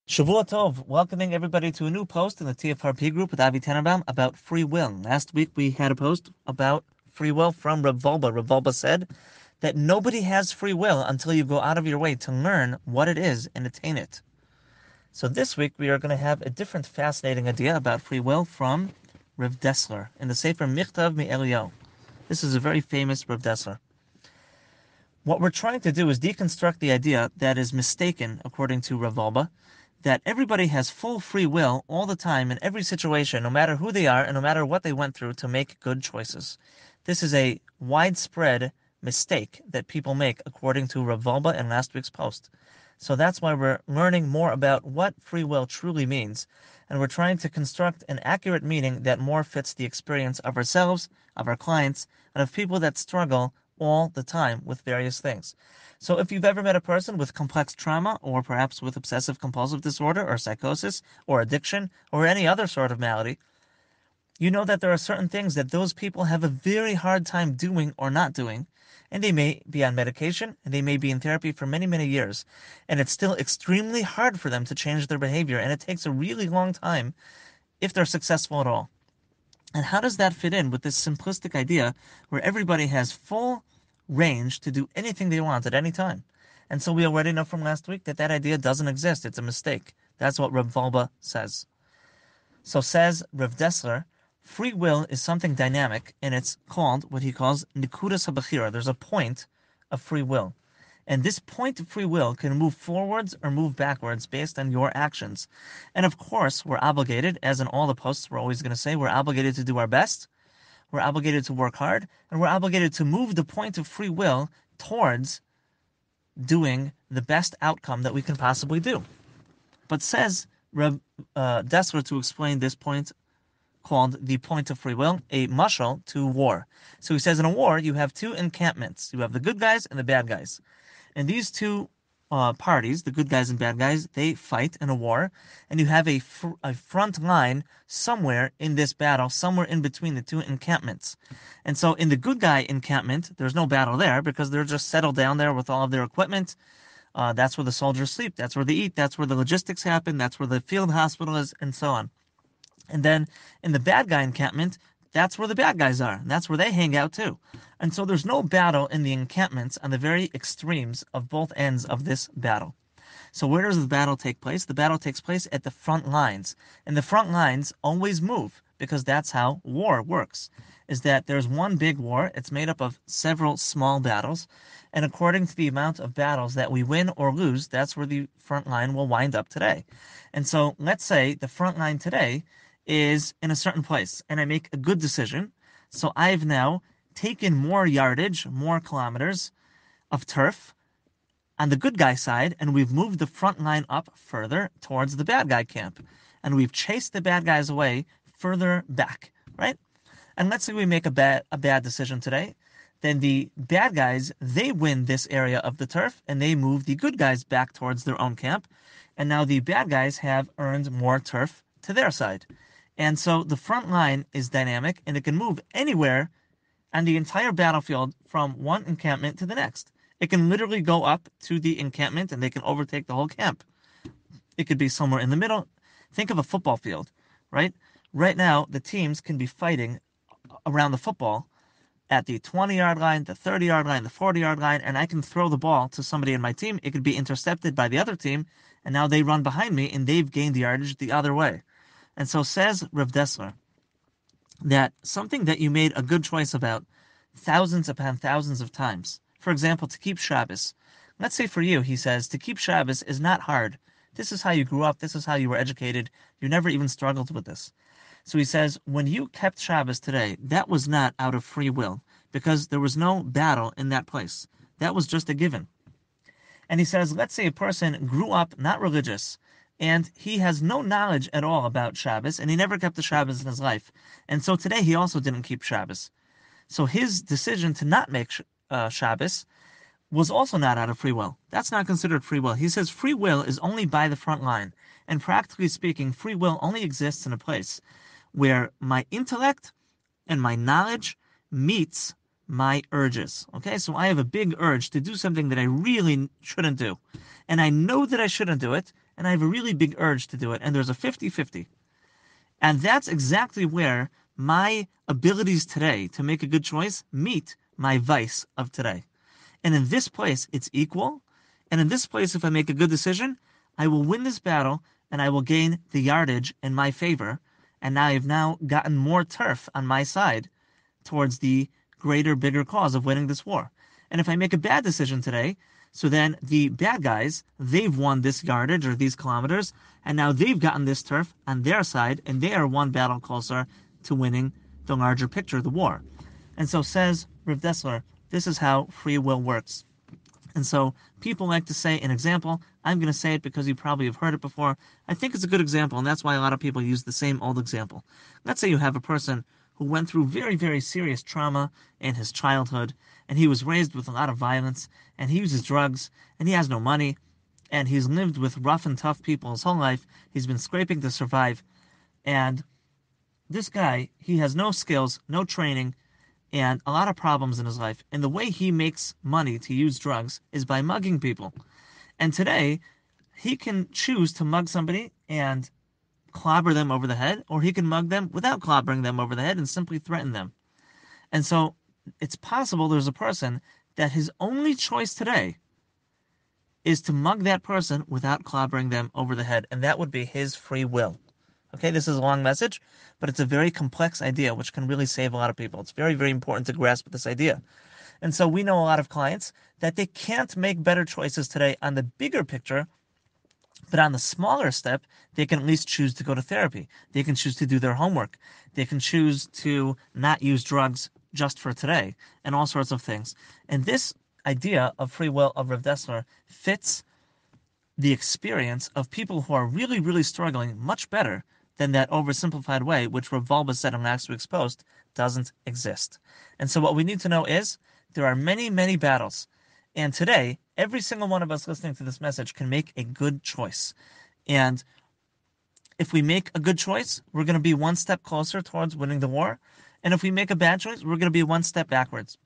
Shavua Tov, welcoming everybody to a new post in the TFRP group with Avi Tenenbaum about free will. Last week we had a post about free will from Rav Volbe. Rav Volbe said that nobody has free will until you go out of your way to learn what it is and attain it. So this week we are going to have a different fascinating idea about free will from Rav Dessler in the Sefer Michtav Me'Eliyahu. This is a very famous Rav Dessler. What we're trying to do is deconstruct the idea that is mistaken, according to Rav Volbe, that everybody has full free will all the time in every situation, no matter who they are and no matter what they went through, to make good choices. This is a widespread mistake that people make, according to Rav Volbe in last week's post. So that's why we're learning more about what free will truly means, and we're trying to construct an accurate meaning that more fits the experience of ourselves, of our clients, and of people that struggle all the time with various things. So if you've ever met a person with complex trauma, or perhaps with obsessive compulsive disorder, or psychosis, or addiction, or any other sort of malady, you know that there are certain things that those people have a very hard time doing or not doing, and they may be on medication, and they may be in therapy for many, many years, and it's still extremely hard for them to change their behavior, and it takes a really long time if they're successful at all. And how does that fit in with this simplistic idea where everybody has full range to do anything they want at any time? And so we already know from last week that that idea doesn't exist. It's a mistake. That's what Rav Volbe says. So says Rav Dessler, free will is something dynamic, and it's called what he calls Nekudas Habechira. There's a point of free will. And this point of free will can move forwards or move backwards based on your actions. And of course, we're obligated, as in all the posts we're always going to say, we're obligated to do our best, we're obligated to work hard, and we're obligated to move the point of free will towards doing the best outcome that we can possibly do. But says Rav Dessler, to explain this point called the point of free will, a mashal to war. So he says in a war, you have two encampments. You have the good guys and the bad guys. And these two parties, the good guys and bad guys, they fight in a war, and you have a front line somewhere in this battle, somewhere in between the two encampments. And so in the good guy encampment, there's no battle there because they're just settled down there with all of their equipment. That's where the soldiers sleep, that's where they eat, that's where the logistics happen, that's where the field hospital is, and so on. And then in the bad guy encampment, that's where the bad guys are. And that's where they hang out too. And so there's no battle in the encampments on the very extremes of both ends of this battle. So where does the battle take place? The battle takes place at the front lines. And the front lines always move because that's how war works. Is that there's one big war. It's made up of several small battles. And according to the amount of battles that we win or lose, that's where the front line will wind up today. And so let's say the front line today is in a certain place, and I make a good decision. So I've now taken more yardage, more kilometers of turf on the good guy side, and we've moved the front line up further towards the bad guy camp. And we've chased the bad guys away further back, right? And let's say we make a bad decision today. Then the bad guys, they win this area of the turf, and they move the good guys back towards their own camp. And now the bad guys have earned more turf to their side. And so the front line is dynamic, and it can move anywhere on the entire battlefield from one encampment to the next. It can literally go up to the encampment, and they can overtake the whole camp. It could be somewhere in the middle. Think of a football field, right? Right now, the teams can be fighting around the football at the 20-yard line, the 30-yard line, the 40-yard line, and I can throw the ball to somebody in my team. It could be intercepted by the other team, and now they run behind me, and they've gained the yardage the other way. And so says Rav Dessler that something that you made a good choice about thousands upon thousands of times, for example, to keep Shabbos. Let's say for you, he says, to keep Shabbos is not hard. This is how you grew up. This is how you were educated. You never even struggled with this. So he says, when you kept Shabbos today, that was not out of free will because there was no battle in that place. That was just a given. And he says, let's say a person grew up not religious, and he has no knowledge at all about Shabbos, and he never kept the Shabbos in his life. And so today he also didn't keep Shabbos. So his decision to not make Shabbos was also not out of free will. That's not considered free will. He says free will is only by the front line. And practically speaking, free will only exists in a place where my intellect and my knowledge meets my urges. Okay, so I have a big urge to do something that I really shouldn't do. And I know that I shouldn't do it, and I have a really big urge to do it, and there's a 50-50. And that's exactly where my abilities today to make a good choice meet my vice of today. And in this place, it's equal. And in this place, if I make a good decision, I will win this battle and I will gain the yardage in my favor. And now I've now gotten more turf on my side towards the greater, bigger cause of winning this war. And if I make a bad decision today, so then the bad guys, they've won this yardage or these kilometers, and now they've gotten this turf on their side, and they are one battle closer to winning the larger picture, the war. And so says Rav Dessler, this is how free will works. And so people like to say an example. I'm going to say it because you probably have heard it before. I think it's a good example, and that's why a lot of people use the same old example. Let's say you have a person who went through very, very serious trauma in his childhood, and he was raised with a lot of violence, and he uses drugs, and he has no money, and he's lived with rough and tough people his whole life. He's been scraping to survive, and this guy, he has no skills, no training, and a lot of problems in his life. And the way he makes money to use drugs is by mugging people. And today, he can choose to mug somebody and clobber them over the head, or he can mug them without clobbering them over the head and simply threaten them. And so it's possible there's a person that his only choice today is to mug that person without clobbering them over the head, and that would be his free will. Okay, this is a long message, but it's a very complex idea which can really save a lot of people. It's very, very important to grasp this idea. And so we know a lot of clients that they can't make better choices today on the bigger picture, but on the smaller step, they can at least choose to go to therapy. They can choose to do their homework. They can choose to not use drugs just for today, and all sorts of things. And this idea of free will of Rav Dessler fits the experience of people who are really, really struggling much better than that oversimplified way, which Rav Volbe said in last week's post, doesn't exist. And so what we need to know is, there are many, many battles. And today, every single one of us listening to this message can make a good choice. And if we make a good choice, we're going to be one step closer towards winning the war. And if we make a bad choice, we're going to be one step backwards.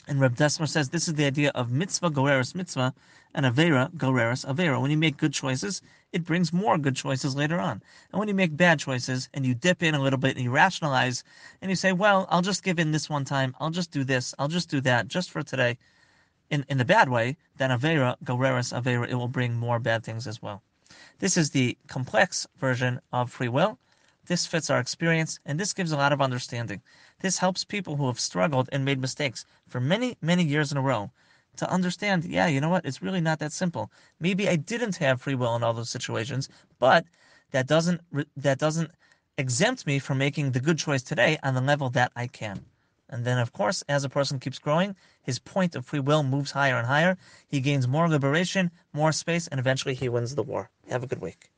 And Rav Dessler says this is the idea of mitzvah goreres mitzvah and avera goreres avera. When you make good choices, it brings more good choices later on. And when you make bad choices and you dip in a little bit and you rationalize and you say, well, I'll just give in this one time, I'll just do this, I'll just do that, just for today, in the bad way, then avera goreres avera, it will bring more bad things as well. This is the complex version of free will. This fits our experience, and this gives a lot of understanding. This helps people who have struggled and made mistakes for many, many years in a row to understand, yeah, you know what, it's really not that simple. Maybe I didn't have free will in all those situations, but that doesn't exempt me from making the good choice today on the level that I can. And then, of course, as a person keeps growing, his point of free will moves higher and higher. He gains more liberation, more space, and eventually he wins the war. Have a good week.